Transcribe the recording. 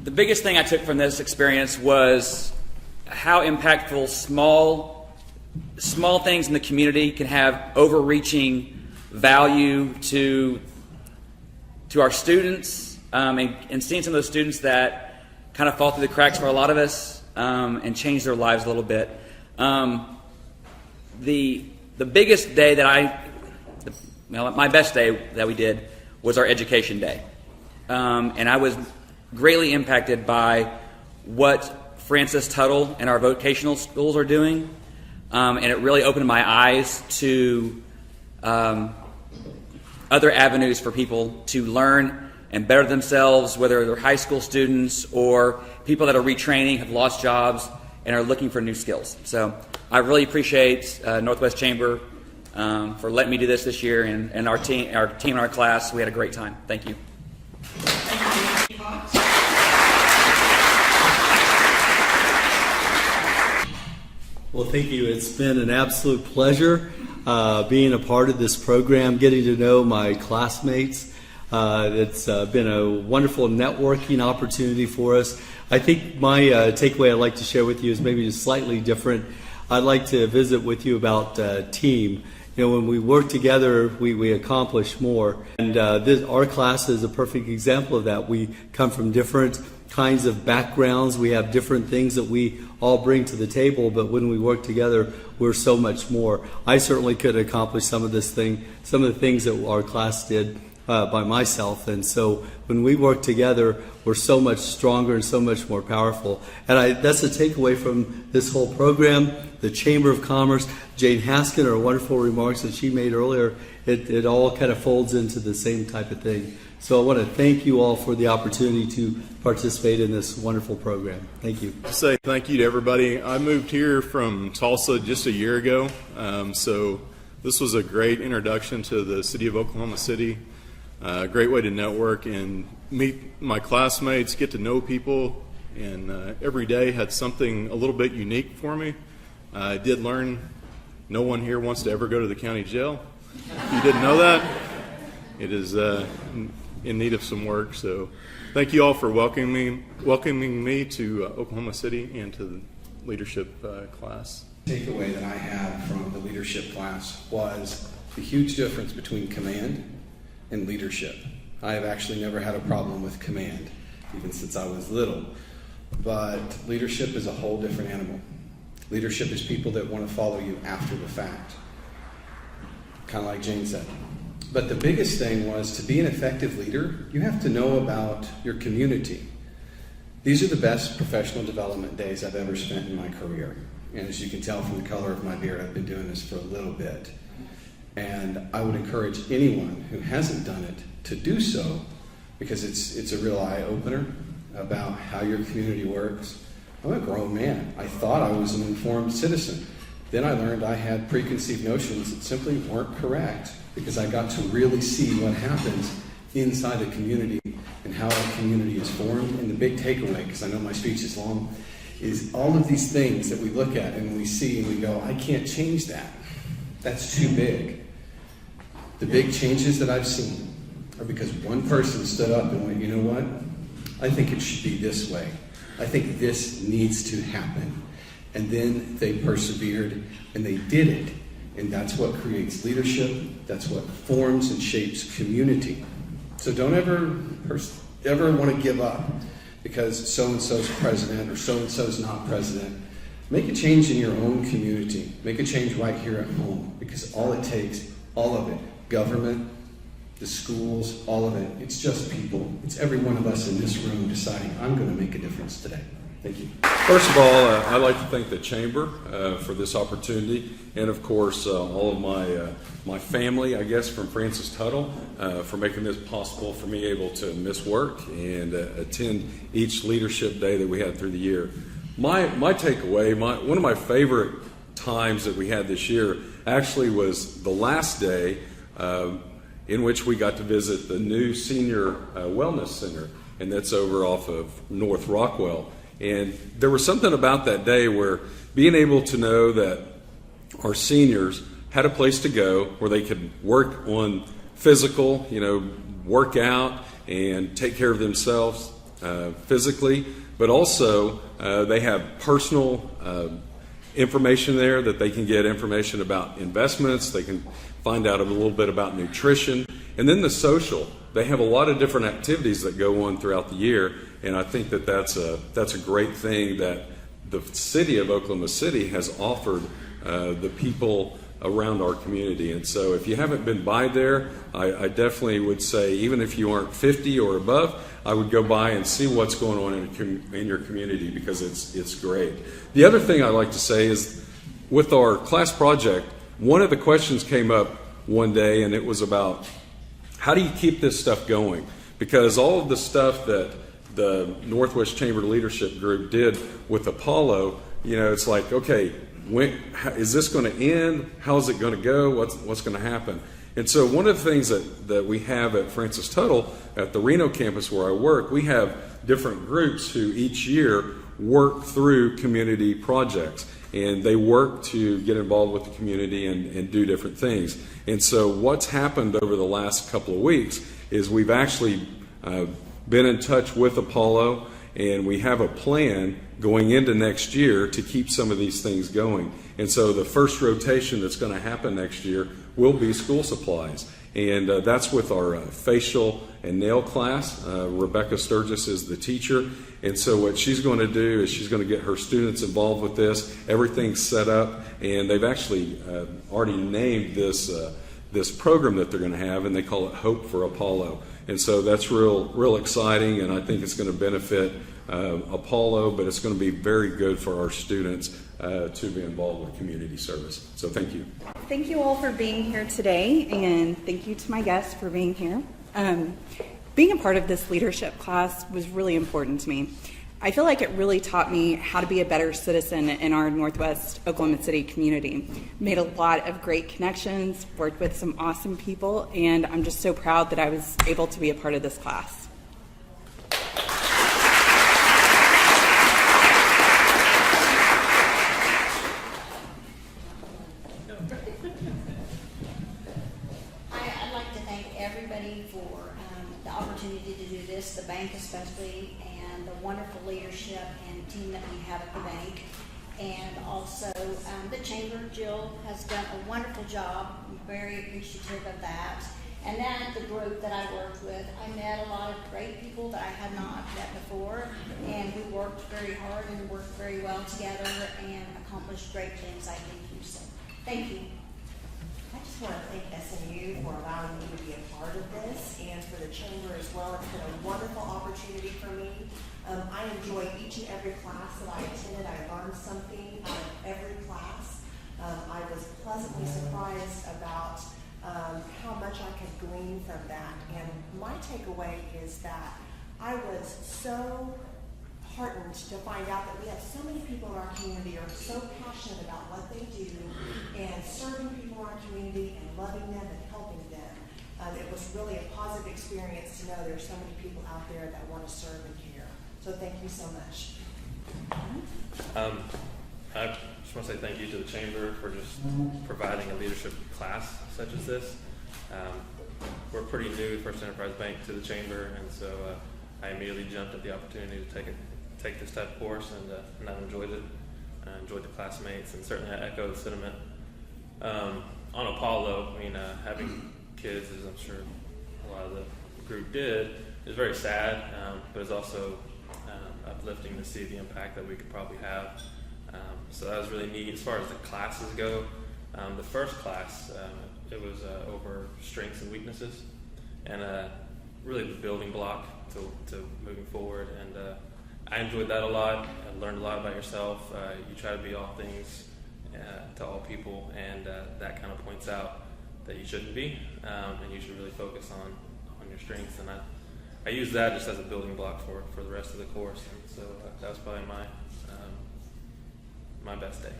The biggest thing I took from this experience was how impactful small things in the community can have overreaching value to our students, and seeing some of those students that kind of fall through the cracks for a lot of us, and change their lives a little bit. The biggest day that my best day that we did was our education day, and I was greatly impacted by what Francis Tuttle and our vocational schools are doing, and it really opened my eyes to other avenues for people to learn and better themselves, whether they're high school students or people that are retraining, have lost jobs, and are looking for new skills. So I really appreciate Northwest Chamber for letting me do this year, and our team and our class. We had a great time. Thank you. Well, thank you. It's been an absolute pleasure being a part of this program, getting to know my classmates. It's been a wonderful networking opportunity for us. I think my takeaway I'd like to share with you is maybe just slightly different. I'd like to visit with you about team. You know, when we work together, we accomplish more. And our class is a perfect example of that. We come from different kinds of backgrounds. We have different things that we all bring to the table, but when we work together, we're so much more. I certainly could accomplish some of the things that our class did by myself, and so when we work together, we're so much stronger and so much more powerful. And that's a takeaway from this whole program. The Chamber of Commerce, Jane Haskin, her wonderful remarks that she made earlier, it all kind of folds into the same type of thing. So I want to thank you all for the opportunity to participate in this wonderful program. Thank you. To say thank you to everybody. I moved here from Tulsa just a year ago, so this was a great introduction to the city of Oklahoma City. A great way to network and meet my classmates, get to know people, and every day had something a little bit unique for me. I did learn no one here wants to ever go to the county jail. If you didn't know that, it is in need of some work. So thank you all for welcoming me to Oklahoma City and to the leadership class. The takeaway that I had from the leadership class was the huge difference between command and leadership. I have actually never had a problem with command, even since I was little. But leadership is a whole different animal. Leadership is people that want to follow you after the fact, kind of like Jane said. But the biggest thing was, to be an effective leader, you have to know about your community. These are the best professional development days I've ever spent in my career. And as you can tell from the color of my beard, I've been doing this for a little bit. And I would encourage anyone who hasn't done it to do so, because it's a real eye-opener about how your community works. I'm a grown man. I thought I was an informed citizen. Then I learned I had preconceived notions that simply weren't correct, because I got to really see what happens inside a community and how a community is formed. And the big takeaway, because I know my speech is long, is all of these things that we look at and we see and we go, I can't change that. That's too big. The big changes that I've seen are because one person stood up and went, you know what? I think it should be this way. I think this needs to happen. And then they persevered and they did it. And that's what creates leadership. That's what forms and shapes community. So don't ever want to give up because so-and-so's president or so-and-so's not president. Make a change in your own community. Make a change right here at home, because all it takes, all of it, government, the schools, all of it, it's just people. It's every one of us in this room deciding, I'm going to make a difference today. Thank you. First of all, I'd like to thank the Chamber for this opportunity, and of course all of my family, I guess, from Francis Tuttle, for making this possible for me able to miss work and attend each leadership day that we had through the year. My takeaway, one of my favorite times that we had this year actually was the last day in which we got to visit the new senior wellness center, and that's over off of North Rockwell. And there was something about that day where being able to know that our seniors had a place to go where they could work on physical, work out and take care of themselves. physically, but also they have personal information there that they can get information about investments. They can find out a little bit about nutrition. And then the social. They have a lot of different activities that go on throughout the year, and I think that that's a great thing that the city of Oklahoma City has offered the people around our community. And so if you haven't been by there, I definitely would say, even if you aren't 50 or above, I would go by and see what's going on in your community, because it's great. The other thing I like to say is, with our class project, one of the questions came up one day, and it was about, how do you keep this stuff going? Because all of the stuff that the Northwest Chamber Leadership Group did with Apollo, it's like, okay, is this going to end? How is it going to go? What's going to happen? And so one of the things that we have at Francis Tuttle, at the Reno campus where I work, we have different groups who each year work through community projects. And they work to get involved with the community and do different things. And so what's happened over the last couple of weeks is we've actually been in touch with Apollo, and we have a plan going into next year to keep some of these things going. And so the first rotation that's going to happen next year will be school supplies. And that's with our facial and nail class. Rebecca Sturgis is the teacher. And so what she's going to do is she's going to get her students involved with this. Everything's set up, and they've actually already named this program that they're going to have, and they call it Hope for Apollo. And so that's real exciting, and I think it's going to benefit Apollo, but it's going to be very good for our students to be involved with community service. So thank you. Thank you all for being here today, and thank you to my guests for being here. Being a part of this leadership class was really important to me. I feel like it really taught me how to be a better citizen in our Northwest Oklahoma City community. Made a lot of great connections, worked with some awesome people, and I'm just so proud that I was able to be a part of this class. I'd like to thank everybody for the opportunity to do this, the bank especially, and the wonderful leadership and team that we have at the bank. And also the chamber. Jill has done a wonderful job. I'm very appreciative of that. And then the group that I worked with, I met a lot of great people that I had not met before, and we worked very hard and worked very well together and accomplished great things, I think. So thank you. I just want to thank SMU for allowing me to be a part of this, and for the chamber as well. It's been a wonderful opportunity for me. I enjoy each and every class that I attended. I learned something out of every class. I was pleasantly surprised about how much I could glean from that. And my takeaway is that I was so heartened to find out that we have so many people in our community who are so passionate about what they do and serving people in our community and loving them and helping them. It was really a positive experience to know there's so many people out there that want to serve and care. So thank you so much. I just want to say thank you to the Chamber for just providing a leadership class such as this. We're pretty new, First Enterprise Bank, to the Chamber, and so I immediately jumped at the opportunity to take this type of course, and I've enjoyed it. I enjoyed the classmates, and certainly I echo the sentiment. On Apollo, I mean, having kids, as I'm sure a lot of the group did, is very sad, but it's also uplifting to see the impact that we could probably have. So that was really neat. As far as the classes go, the first class, it was over strengths and weaknesses, and really the building block to moving forward. And I enjoyed that a lot. I learned a lot about yourself. You try to be all things to all people, and that kind of points out that you shouldn't be, and you should really focus on your strengths. And I use that just as a building block for the rest of the course. And so that was probably my best day.